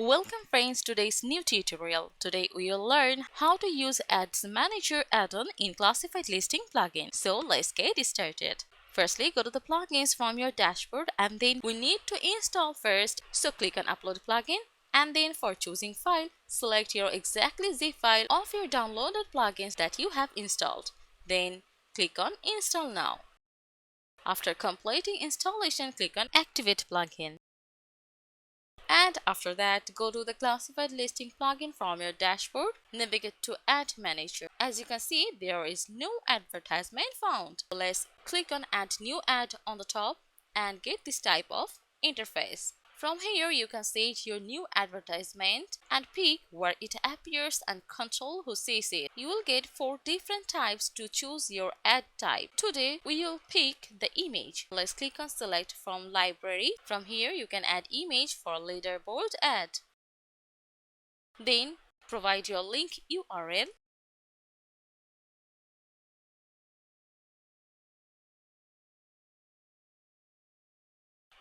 Welcome friends to today's new tutorial. Today we will learn how to use Ads Manager add-on in classified listing plugin. So let's get started. Firstly, go to the plugins from your dashboard and then we need to install first. So click on upload plugin and then for choosing file, select your exactly zip file of your downloaded plugins that you have installed. Then click on install now. After completing installation, click on activate plugin. And after that, go to the classified listing plugin from your dashboard, navigate to Ad Manager. As you can see, there is no advertisement found. Let's click on Add New Ad on the top and get this type of interface. From here, you can set your new advertisement and pick where it appears and control who sees it. You will get 4 different types to choose your ad type. Today, we will pick the image. Let's click on select from library. From here, you can add image for leaderboard ad. Then, provide your link URL.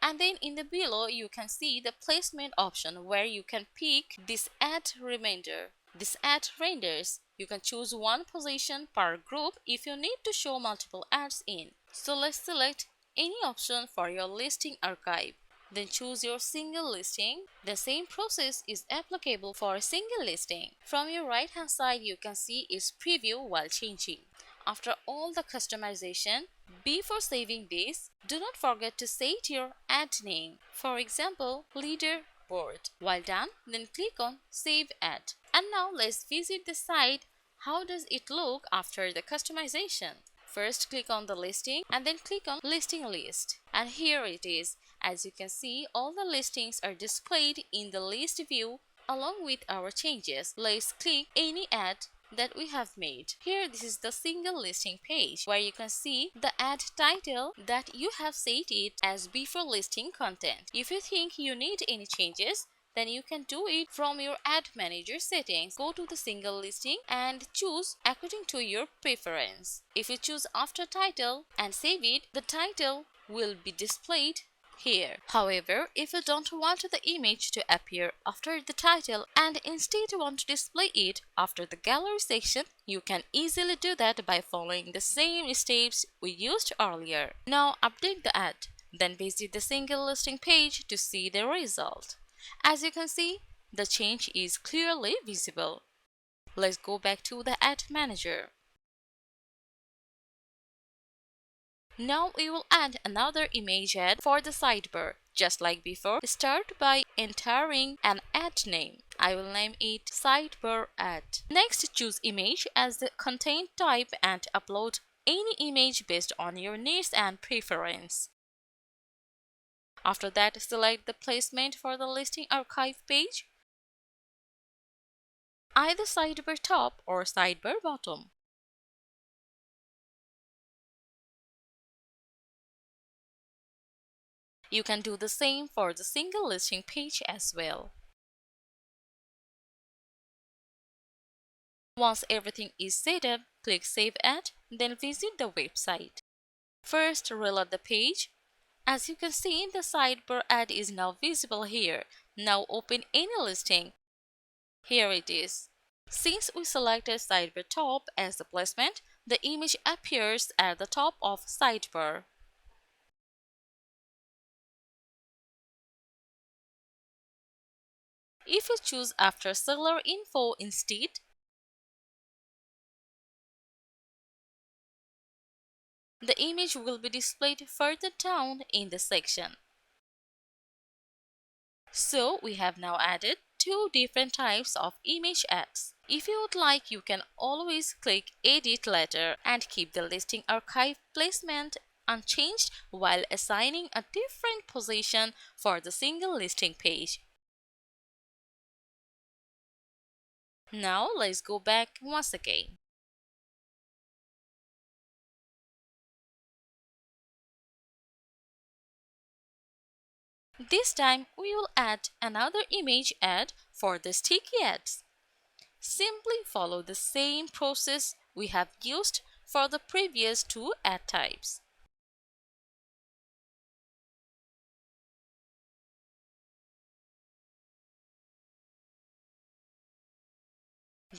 And then in the below you can see the placement option where you can pick this ad remainder. This ad renders. You can choose one position per group if you need to show multiple ads in. So let's select any option for your listing archive. Then choose your single listing. The same process is applicable for a single listing. From your right hand side you can see its preview while changing. After all the customization, before saving this, do not forget to set your ad name. For example, leaderboard. While done, then click on Save Ad. And now let's visit the site. How does it look after the customization? First click on the listing and then click on listing list. And here it is. As you can see, all the listings are displayed in the list view along with our changes. Let's click any ad that we have made. Here this is the single listing page where you can see the ad title that you have set it as before listing content. If you think you need any changes, then you can do it from your ad manager settings. Go to the single listing and choose according to your preference. If you choose after title and save it, the title will be displayed here. However, if you don't want the image to appear after the title and instead want to display it after the gallery section, you can easily do that by following the same steps we used earlier. Now update the ad, then visit the single listing page to see the result. As you can see, the change is clearly visible. Let's go back to the ad manager. Now we will add another image ad for the sidebar. Just like before, start by entering an ad name. I will name it sidebar ad. Next, choose image as the content type and upload any image based on your needs and preference. After that, select the placement for the listing archive page, either sidebar top or sidebar bottom. You can do the same for the single listing page as well. Once everything is set up, click Save Ad, then visit the website. First, reload the page. As you can see, the sidebar ad is now visible here. Now open any listing. Here it is. Since we selected sidebar top as the placement, the image appears at the top of sidebar. If you choose after seller info instead, the image will be displayed further down in the section. So we have now added 2 different types of image ads. If you would like, you can always click Edit later and keep the listing archive placement unchanged while assigning a different position for the single listing page. Now let's go back once again. This time we will add another image ad for the sticky ads. Simply follow the same process we have used for the previous 2 ad types.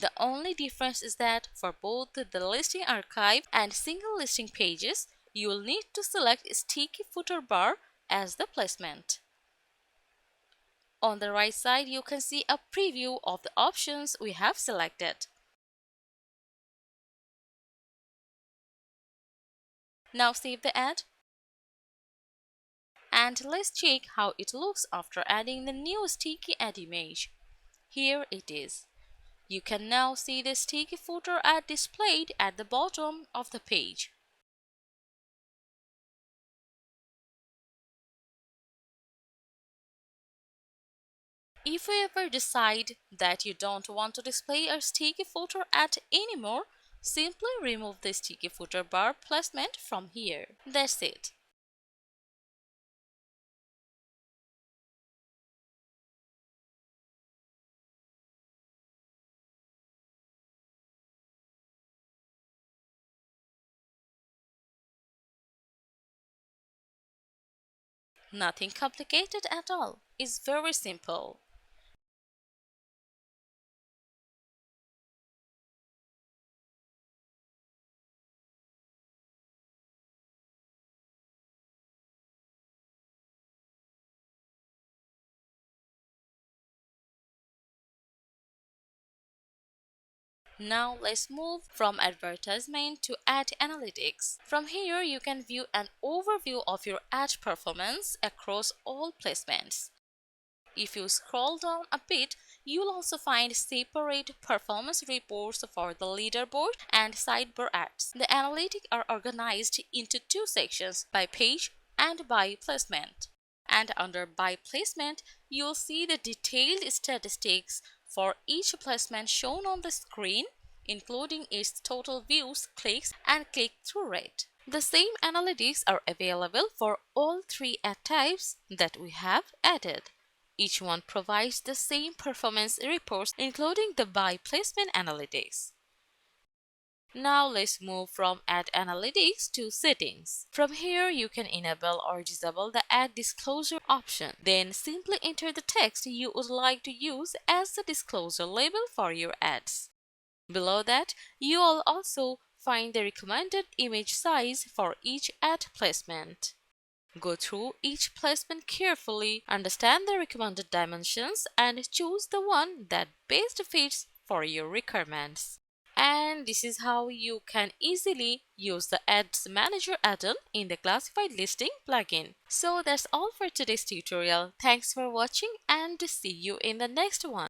The only difference is that for both the listing archive and single listing pages, you will need to select sticky footer bar as the placement. On the right side, you can see a preview of the options we have selected. Now save the ad. And let's check how it looks after adding the new sticky ad image. Here it is. You can now see the sticky footer ad displayed at the bottom of the page. If you ever decide that you don't want to display a sticky footer ad anymore, simply remove the sticky footer bar placement from here. That's it. Nothing complicated at all. It's very simple. Now let's move from advertisement to ad analytics. From here, you can view an overview of your ad performance across all placements. If you scroll down a bit, you'll also find separate performance reports for the leaderboard and sidebar ads. The analytics are organized into two sections, by page and by placement. And under by placement, you'll see the detailed statistics for each placement shown on the screen, including its total views, clicks, and click-through rate. The same analytics are available for all three ad types that we have added. Each one provides the same performance reports, including the by placement analytics. Now let's move from ad analytics to settings. From here, you can enable or disable the ad disclosure option. Then simply enter the text you would like to use as the disclosure label for your ads. Below that, you will also find the recommended image size for each ad placement. Go through each placement carefully, understand the recommended dimensions, and choose the one that best fits for your requirements. And this is how you can easily use the Ads Manager add-on in the Classified Listing plugin. So that's all for today's tutorial. Thanks for watching and see you in the next one.